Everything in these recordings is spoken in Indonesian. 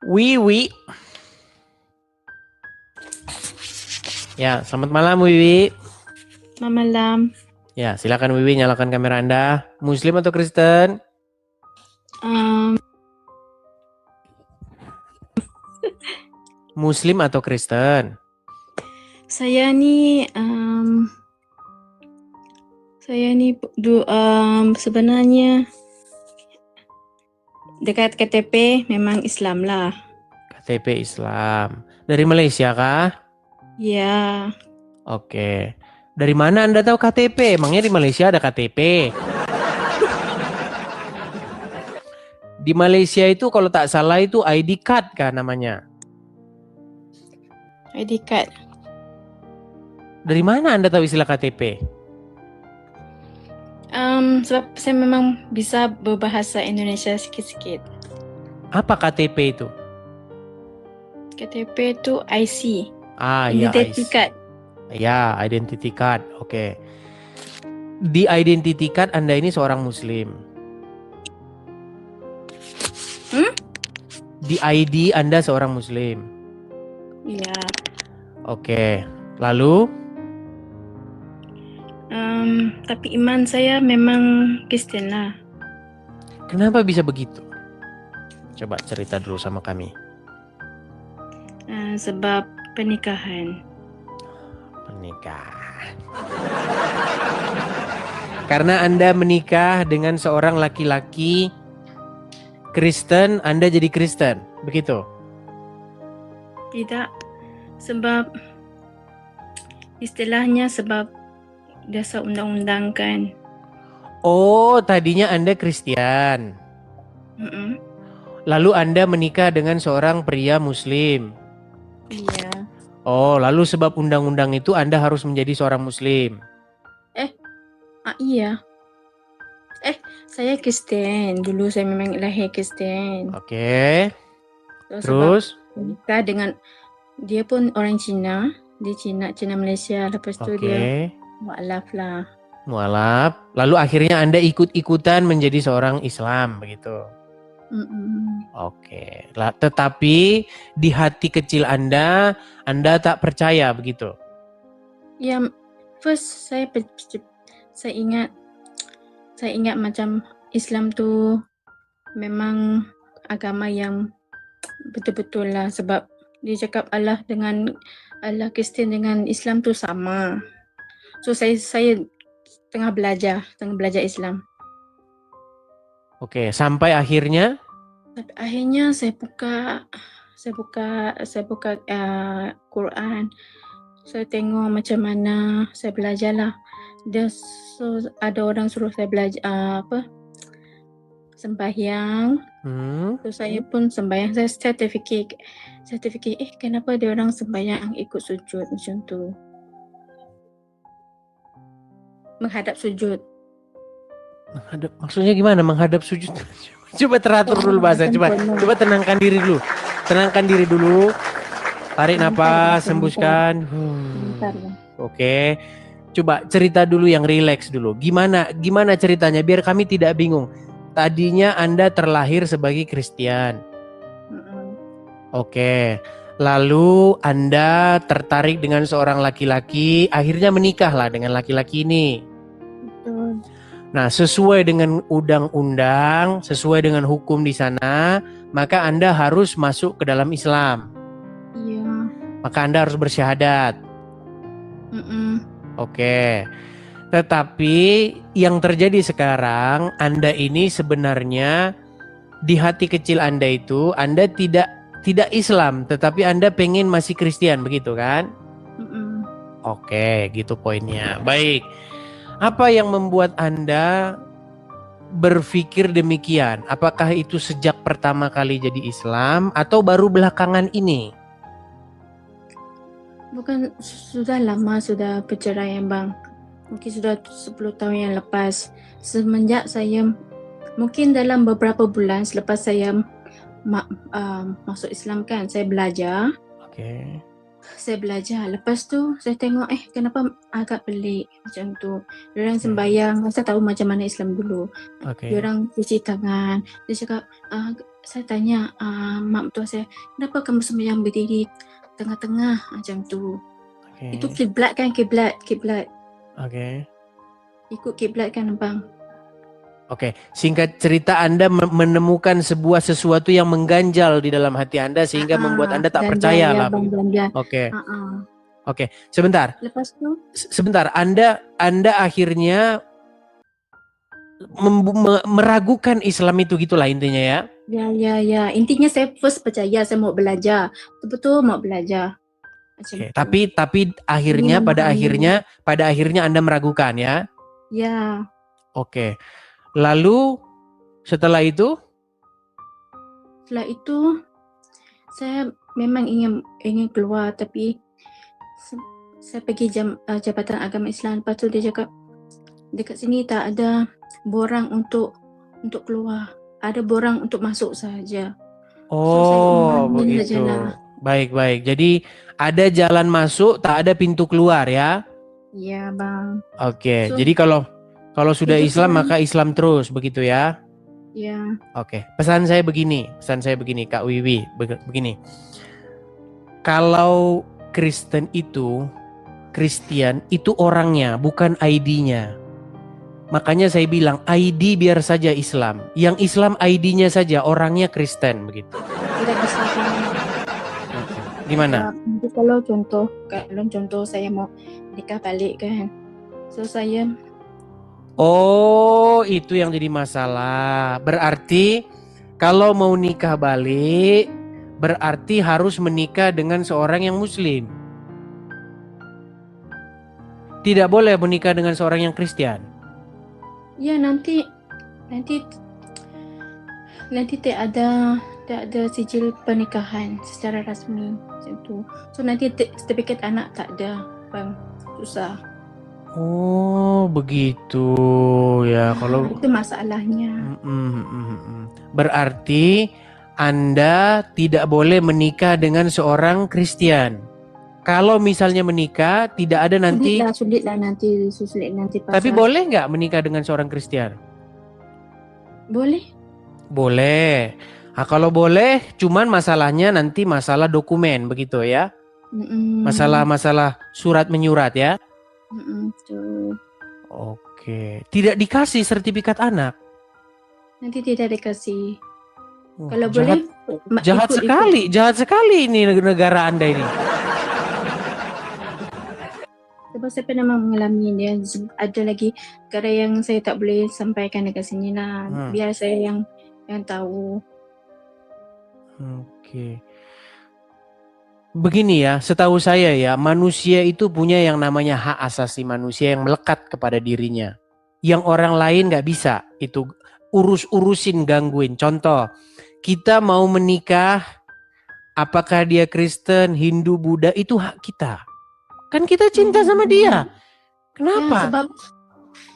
Wiwi. Ya, selamat malam Wiwi. Malam. Ya, silakan Wiwi nyalakan kamera Anda. Muslim atau Kristen? Um, Muslim atau Kristen? saya ni sebenarnya dekat KTP memang Islam lah. KTP Islam. Dari Malaysia kah? Ya, Oke. Dari mana Anda tahu KTP? Emangnya di Malaysia ada KTP? Di Malaysia itu kalau tak salah itu ID card kah namanya? ID card. Dari mana Anda tahu istilah KTP? Sebab saya memang bisa berbahasa Indonesia sikit-sikit. Apa KTP itu? KTP itu IC. Ya, Identity card. Ya, identity card. Oke. Di identity card Anda ini seorang Muslim. Di ID Anda seorang Muslim. Ya. Oke. Lalu? Tapi iman saya memang Kristen lah. Kenapa bisa begitu? Coba cerita dulu sama kami. Sebab pernikahan. Pernikahan. Karena Anda menikah dengan seorang laki-laki Kristen, Anda jadi Kristen, begitu? Tidak, sebab istilahnya sebab dasar undang-undang kan. Oh, tadinya Anda Kristen. Lalu Anda menikah dengan seorang pria Muslim. Iya. Oh, lalu sebab undang-undang itu Anda harus menjadi seorang Muslim. Iya. Saya Kristen. Dulu saya memang lahir Kristen. Oke. So, Terus? menikah dengan dia pun orang Cina. Dia Cina Malaysia. Lepas tu dia mualaf lah. Mualaf. Lalu akhirnya Anda ikut-ikutan menjadi seorang Islam, begitu? Oke. Tetapi di hati kecil Anda tak percaya, begitu? Ya, first saya ingat macam Islam tu memang agama yang betul-betul lah, sebab dia cakap Allah Kristen dengan Islam tu sama. So saya tengah belajar Islam. Oke, sampai akhirnya? Akhirnya saya buka Quran. Saya tengok macam mana, saya belajarlah. So ada orang suruh saya belajar sembahyang. So saya pun sembahyang. Saya terfikir kenapa dia orang sembahyang ikut sujud macam tu, menghadap sujud. Maksudnya gimana menghadap sujud? Coba teratur dulu bahasa. Coba tenangkan diri dulu. Tarik napas, hembuskan. Oke. Coba cerita dulu yang rileks dulu. Gimana ceritanya biar kami tidak bingung. Tadinya Anda terlahir sebagai Kristen. Oke. Lalu Anda tertarik dengan seorang laki-laki, akhirnya menikahlah dengan laki-laki ini. Betul. Nah, sesuai dengan undang-undang, sesuai dengan hukum di sana, maka Anda harus masuk ke dalam Islam. Iya. Maka Anda harus bersyahadat. Oke. Tetapi yang terjadi sekarang, Anda ini sebenarnya di hati kecil Anda itu, Anda tidak Islam, tetapi Anda pengen masih Kristen, begitu kan? Oke, gitu poinnya. Baik. Apa yang membuat Anda berpikir demikian? Apakah itu sejak pertama kali jadi Islam atau baru belakangan ini? Bukan, sudah lama sudah perceraian bang. Mungkin sudah 10 tahun yang lepas. Semenjak saya, mungkin dalam beberapa bulan selepas saya masuk Islam kan, saya belajar. Oke. Saya belajar. Lepas tu saya tengok kenapa agak pelik macam tu. Diorang sembahyang, saya tahu macam mana Islam dulu. Diorang cuci tangan. Dia cakap saya tanya mak mertua saya, kenapa kamu sembahyang berdiri tengah-tengah macam tu? Oke. Itu kiblat kan, kiblat. Oke. Ikut kiblat kan abang? Oke, singkat cerita Anda menemukan sesuatu yang mengganjal di dalam hati Anda sehingga membuat Anda tak Ganja, percaya ya lah bang, begitu. ganja. Oke. Ah. Oke, sebentar. Lepas tu, Sebentar, Anda akhirnya meragukan Islam itu gitulah intinya ya. ya. Intinya saya first percaya, saya mau belajar. Betul-betul mau belajar. Macam Oke, tu. tapi Ini pada memahami. akhirnya Anda meragukan ya. Ya, Oke. Lalu setelah itu setelah itu saya memang ingin keluar, tapi saya pergi Jabatan Agama Islam. Lepas tu dia cakap dekat sini tak ada borang untuk keluar, ada borang untuk masuk saja. So saya imani sajalah. Baik. Jadi ada jalan masuk, tak ada pintu keluar ya. Ya bang. Oke. So, Jadi kalau sudah hidup Islam saya, maka Islam terus begitu ya. ya. Oke. Pesan saya begini Kak Wiwi, begini. Kalau Kristen itu orangnya, bukan ID-nya. Makanya saya bilang ID biar saja Islam. Yang Islam ID-nya saja, orangnya Kristen begitu. Tidak bisa kan. Gimana? Kalau contoh saya mau nikah balik kan. So saya itu yang jadi masalah. Berarti kalau mau nikah balik, berarti harus menikah dengan seorang yang Muslim. Tidak boleh menikah dengan seorang yang Kristen. ya nanti tak ada sijil pernikahan secara rasmi macam tu. So nanti sertifikat anak tak ada, bang. Susah. Oh, begitu ya. Kalau itu masalahnya. Berarti Anda tidak boleh menikah dengan seorang Kristen. Kalau misalnya menikah, tidak ada nanti. Sulit lah nanti. Tapi boleh nggak menikah dengan seorang Kristen? Boleh. Nah, kalau boleh, cuman masalahnya nanti masalah dokumen begitu ya. Masalah surat menyurat ya. Oke. Tidak dikasih sertifikat anak. Nanti tidak dikasih. Kalau jahat, boleh. Jahat sekali ini negara Anda ini. Sebab saya pernah mengalami dia. Ada lagi perkara yang saya tak boleh sampaikan dekat sini lah. Biar saya yang tahu. Oke. Begini ya, setahu saya ya, manusia itu punya yang namanya hak asasi manusia yang melekat kepada dirinya. Yang orang lain gak bisa, itu urusin gangguin. Contoh, kita mau menikah, apakah dia Kristen, Hindu, Buddha, itu hak kita. Kan kita cinta sama dia. Kenapa? Ya, sebab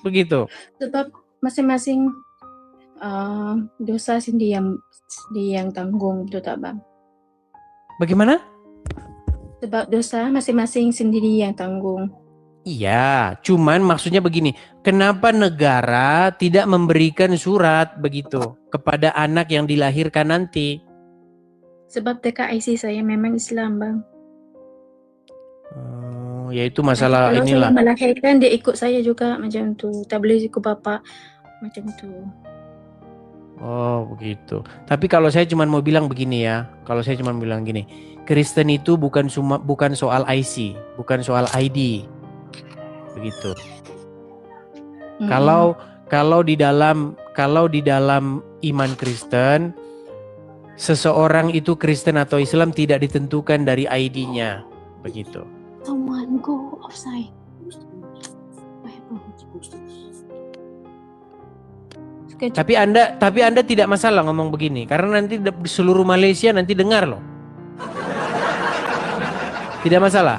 begitu. Sebab masing-masing dosa sendiri yang tanggung, betul tak bang? Bagaimana? Sebab dosa masing-masing sendiri yang tanggung. Iya, cuman maksudnya begini, kenapa negara tidak memberikan surat begitu kepada anak yang dilahirkan nanti? Sebab TKIC saya memang Islam bang. Yaitu masalah kalau inilah. Kalau saya melahirkan dia ikut saya juga macam tu, tak boleh ikut bapa macam tu. Oh begitu. Tapi kalau saya cuma mau bilang begini ya, gini, Kristen itu bukan soal IC, bukan soal ID, begitu. Kalau di dalam iman Kristen, seseorang itu Kristen atau Islam tidak ditentukan dari ID-nya, begitu. Someone go offside. Tapi Anda tidak masalah ngomong begini karena nanti seluruh Malaysia nanti dengar loh. Tidak masalah.